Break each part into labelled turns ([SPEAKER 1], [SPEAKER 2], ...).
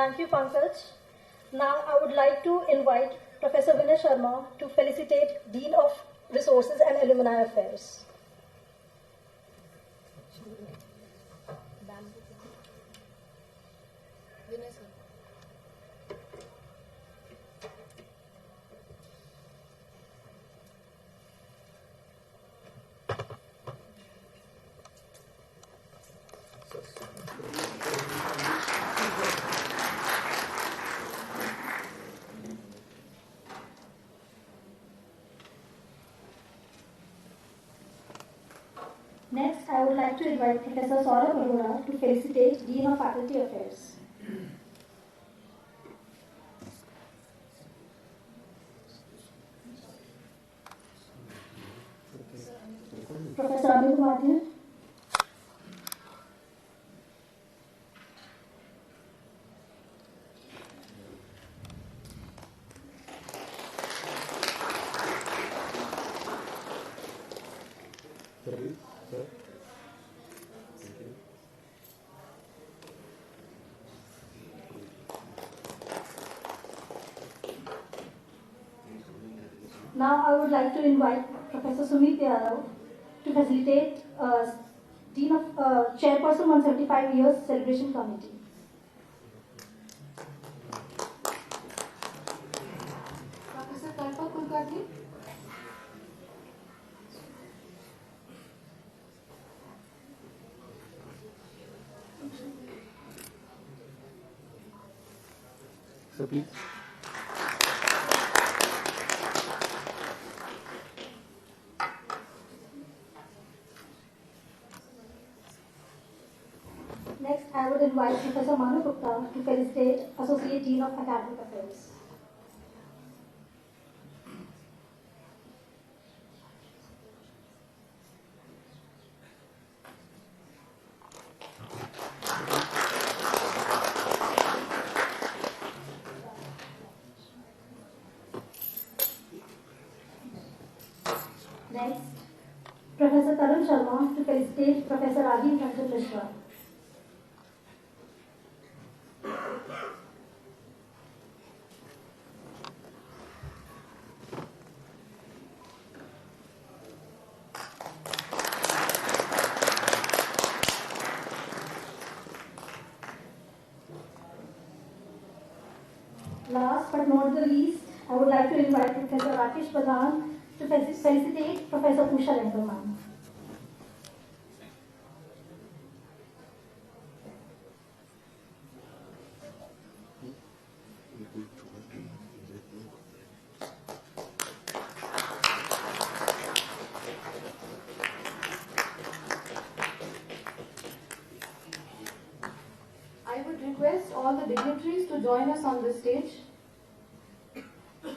[SPEAKER 1] Thank you, Pankaj. Now I would like to invite Professor Vinay Sharma to felicitate Dean of Resources and Alumni Affairs. Next, I would like to invite Professor Saurabh Arora to felicitate Dean of Faculty Affairs. Professor Amit Upadhyay. Now I would like to invite Professor Sumit Yadav to facilitate Dean of Chairperson 175 Years Celebration Committee.
[SPEAKER 2] Professor Kalpa Kulkarni.
[SPEAKER 3] So please.
[SPEAKER 1] Next, I would invite Professor Manu Gupta to felicitate Associate Dean of Academic Affairs. Next, Professor Tarun Sharma to felicitate Professor Rajiv Ranjan Mishra. Last but not the least, I would like to invite Professor Rakesh Pradhan to felicitate Professor Usha Renkerman.
[SPEAKER 2] I would request all the dignitaries to join us on the stage.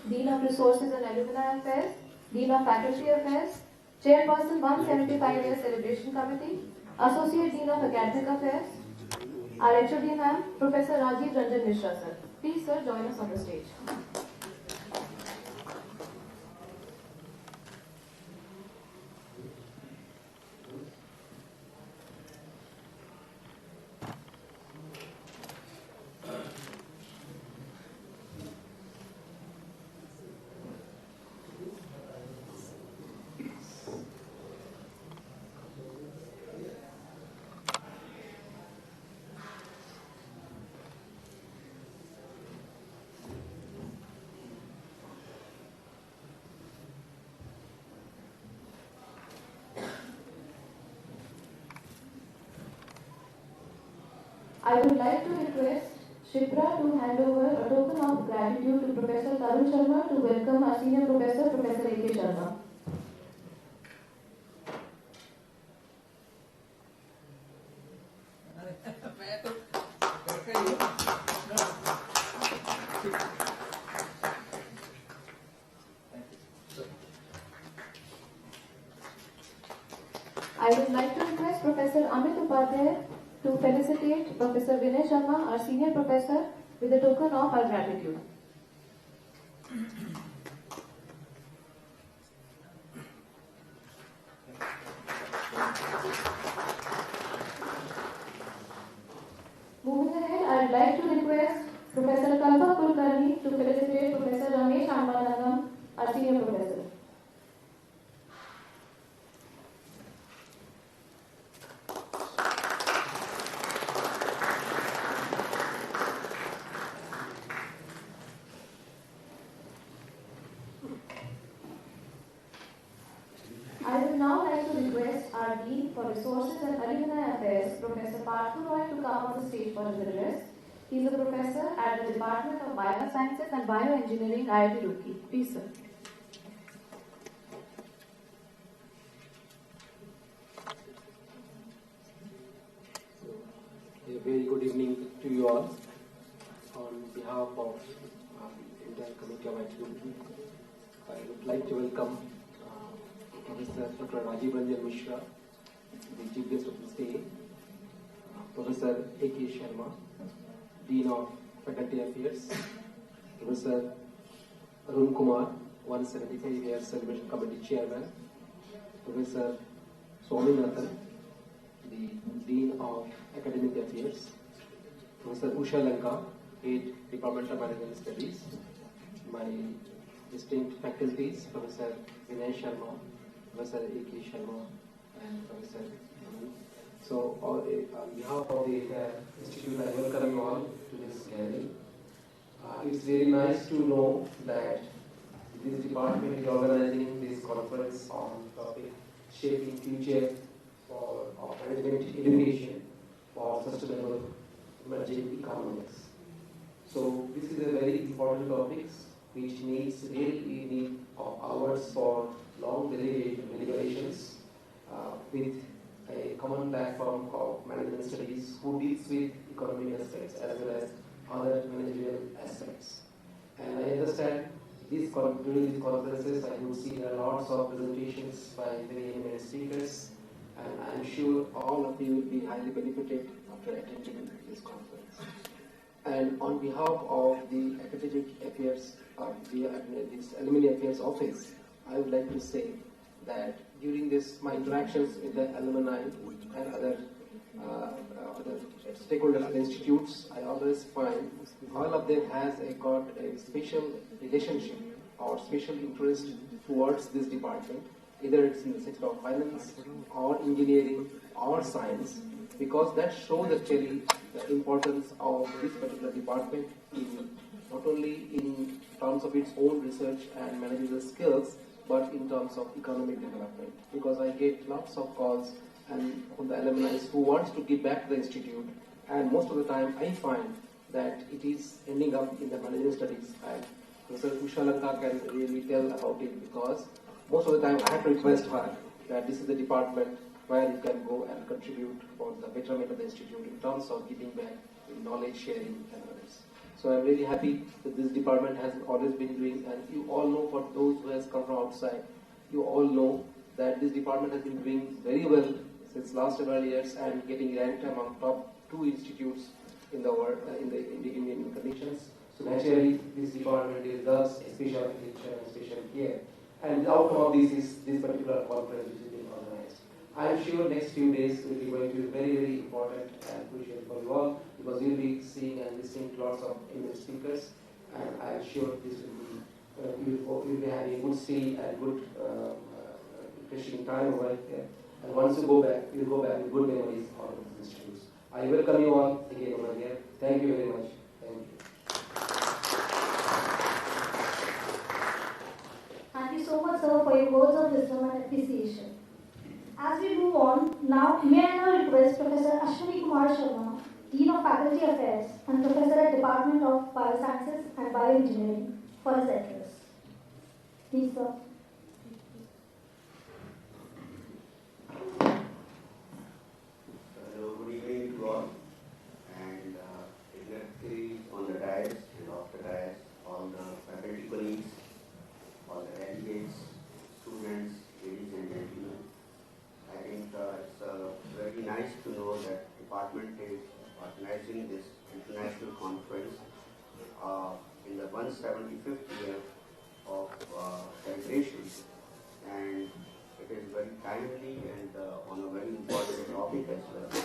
[SPEAKER 2] Dean of Resources and Alumni Affairs, Dean of Faculty Affairs, Chairperson 175 Year Celebration Committee, Associate Dean of Academic Affairs, our HOD ma'am, Professor Rajiv Ranjan Mishra sir. Please sir, join us on the stage. I would like to request Shipra to hand over a token of gratitude to Professor Tarun Sharma to welcome our senior professor, Professor A.K. Sharma. I would like to request Professor Amit Upadhyay to felicitate Professor Vinay Sharma, our senior professor, with a token of our gratitude. Moving ahead, I would like to request Professor Kalpa Kulkarni to felicitate Professor Ramesh Ambanagam, our senior professor. I would now like to request our Dean for Resources and Alumni Affairs, Professor Parthu Roy, to come on the stage for his address. He is a professor at the Department of Biosciences and Bioengineering, IIT Roorkee. Please, sir.
[SPEAKER 4] very good evening to you all. On behalf of the entire committee of activity, I would like to welcome Professor Dr. Rajiv Ranjan Mishra, the Chief Guest of this day, Professor A.K. Sharma, Dean of Faculty Affairs, Professor Arun Kumar, 175 years Celebration Committee Chairman, Professor Swaminathan, the Dean of Academic Affairs, Professor Usha Lanka, Head Department of Management Studies, my distinct faculties, Professor Vinay Sharma, Professor A.K. Sharma, and Professor Arun. So, on behalf of the Institute, I welcome you all to this gathering. It's very nice to know that this department is organizing this conference on topic shaping future of management education for sustainable emerging economics. So this is a very important topic which needs really need of hours for long deliberations with a common platform of management studies who deals with economic aspects as well as other managerial aspects. And I understand during these conferences I would see there are lots of presentations by very eminent speakers, and I am sure all of you will be highly benefited after attending this conference. And on behalf of the Academic Affairs, this Alumni Affairs Office, I would like to say that during my interactions with the alumni and other stakeholders and institutes, I always find all of them got a special relationship or special interest towards this department, either it's in the sector of finance or engineering or science, because that shows actually the importance of this particular department not only in terms of its own research and managerial skills, but in terms of economic development. Because I get lots of calls and from the alumni who wants to give back to the institute, and most of the time I find that it is ending up in the management studies. And Professor Usha Lanka can really tell about it, because most of the time I have to request her that this is the department where you can go and contribute for the betterment of the institute in terms of giving back in knowledge sharing and others. So I'm really happy that this department has always been doing, and you all know, for those who has come from outside, you all know that this department has been doing very well since last several years and getting ranked among top 2 institutes in the world in the Indian conditions. So naturally, this department deserves a special attention and special care. And the outcome of this is this particular conference which is being organized. I am sure next few days will be going to be very, very important and crucial for you all, because we will be seeing and listening to lots of eminent speakers, and I am sure this will be you will be having a good stay and good refreshing time over here. And once you go back, you will go back with good memories of these institutes. I welcome you all again over here. Thank you very much. Thank you.
[SPEAKER 1] Thank you so much, sir, for your words of wisdom and appreciation. As we move on, may I now request Professor Sfme Sharma, Dean of Faculty Affairs and Professor at Department of Biosciences and Bioengineering, for his address. Please, sir.
[SPEAKER 5] Hello, good evening to all, and exactly on the dais and off the dais, all the faculty colleagues, all the delegates, students, ladies and gentlemen. I think it's very nice to know that department is organizing this international conference in the 175th year of celebration, and it is very timely and on a very important topic as well,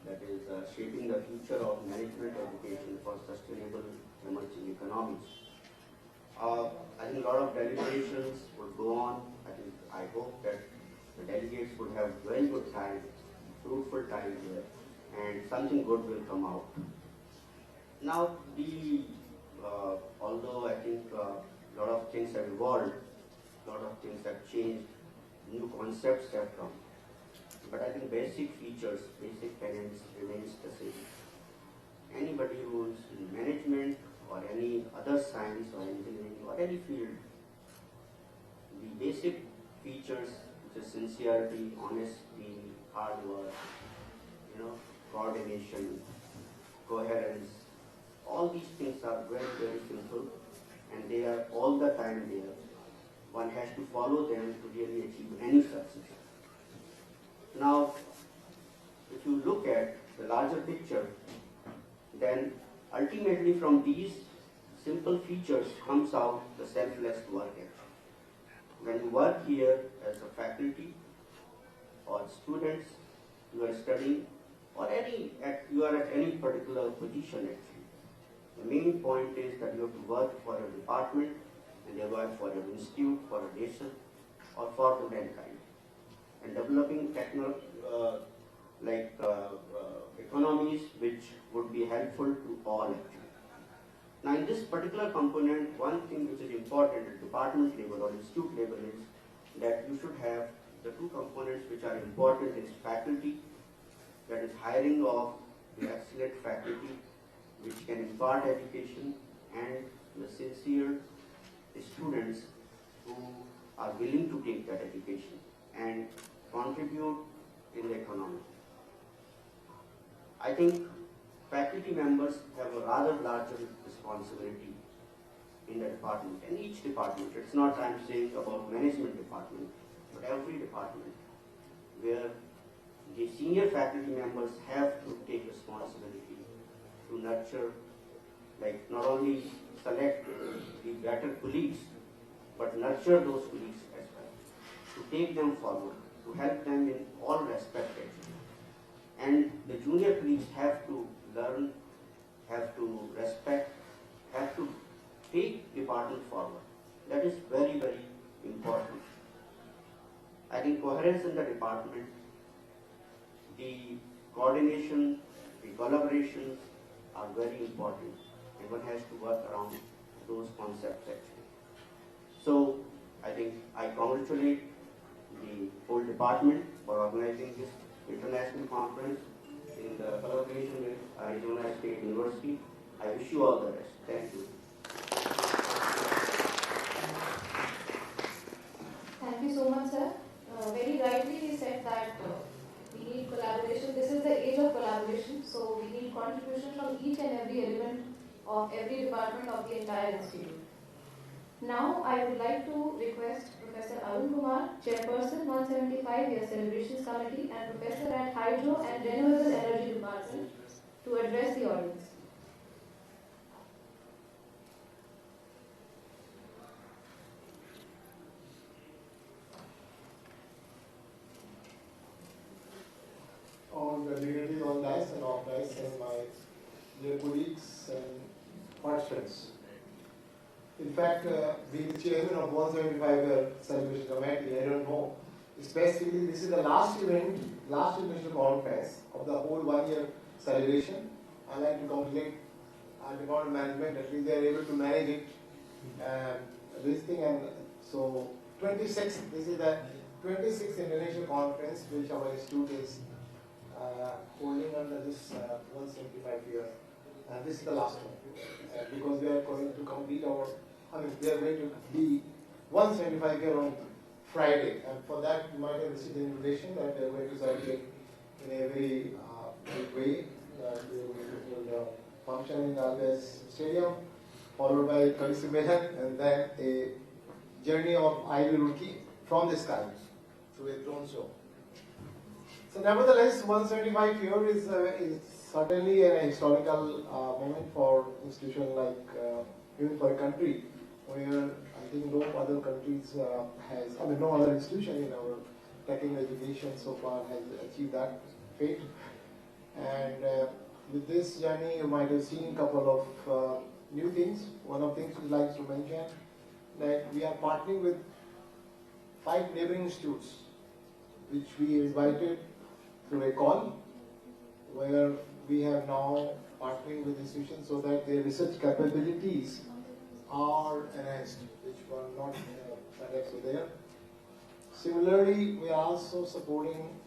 [SPEAKER 5] that is shaping the future of management education for sustainable emerging economies. I think a lot of deliberations would go on. I hope that the delegates would have very good time, fruitful time here, and something good will come out. Now, although I think a lot of things have evolved, a lot of things have changed, new concepts have come, but I think basic features, basic tenets remains the same. Anybody who is in management or any other science or engineering or any field, the basic features, which is sincerity, honesty, hard work, coordination, coherence. All these things are very, very simple and they are all the time there. One has to follow them to really achieve any success. Now, if you look at the larger picture, then ultimately from these simple features comes out the selfless work ethic. When you work here as a faculty or students, you are studying, or you are at any particular position actually. The main point is that you have to work for a department and thereby for an institute, for a nation, or for the mankind. And developing economies which would be helpful to all actually. Now in this particular component, one thing which is important at department level or institute level is that you should have the two components which are important is faculty, that is hiring of the excellent faculty which can impart education, and the sincere students who are willing to take that education and contribute in the economy. I think faculty members have a rather larger responsibility in the department, and each department. It's not I'm saying about management department, but every department where the senior faculty members have to take responsibility to nurture, like not only select the better colleagues, but nurture those colleagues as well, to take them forward, to help them in all respects actually. And the junior colleagues have to learn, have to respect, have to take department forward. That is very, very important. I think coherence in the department, the coordination, the collaborations are very important, and one has to work around those concepts actually. So I think I congratulate the whole department for organizing this international conference in the collaboration with Arizona State University. I wish you all the best. Thank you.
[SPEAKER 2] Thank you so much, sir. Very rightly he said that we need collaboration. This is the age of collaboration, so we need contribution from each and every element of every department of the entire institute. Now, I would like to request Professor Arun Kumar, Chairperson 175-year Celebrations Committee and Professor at Hydro and Renewable Energy Department, to address the audience.
[SPEAKER 6] On the dignitaries on dice and off dice and my dear colleagues and participants. In fact, being the chairman of 175-year Celebration Committee, I don't know. Specifically, this is the last international conference of the whole 1 year celebration. I like to congratulate our department management, at least they are able to manage it. This thing, and so 26th, this is the 26th international conference which our institute is holding under this 175 year, and this is the last one because we are going to complete we are going to be 175 year on Friday, and for that you might have received the invitation that we are going to celebrate in a very big way. We are going to hold a function in Alves Stadium, followed by courtesy melon, and then a journey of idol rookie from the sky through a drone show. So nevertheless, 175 year is certainly an historical moment for institution like even for a country where I think no other countries no other institution in our technical education so far has achieved that fate. And with this journey, you might have seen a couple of new things. One of the things we'd like to mention that we are partnering with 5 neighboring institutes, which we invited through a call, where we have now partnering with institutions so that their research capabilities are enhanced, which were not perhaps there. Similarly, we are also supporting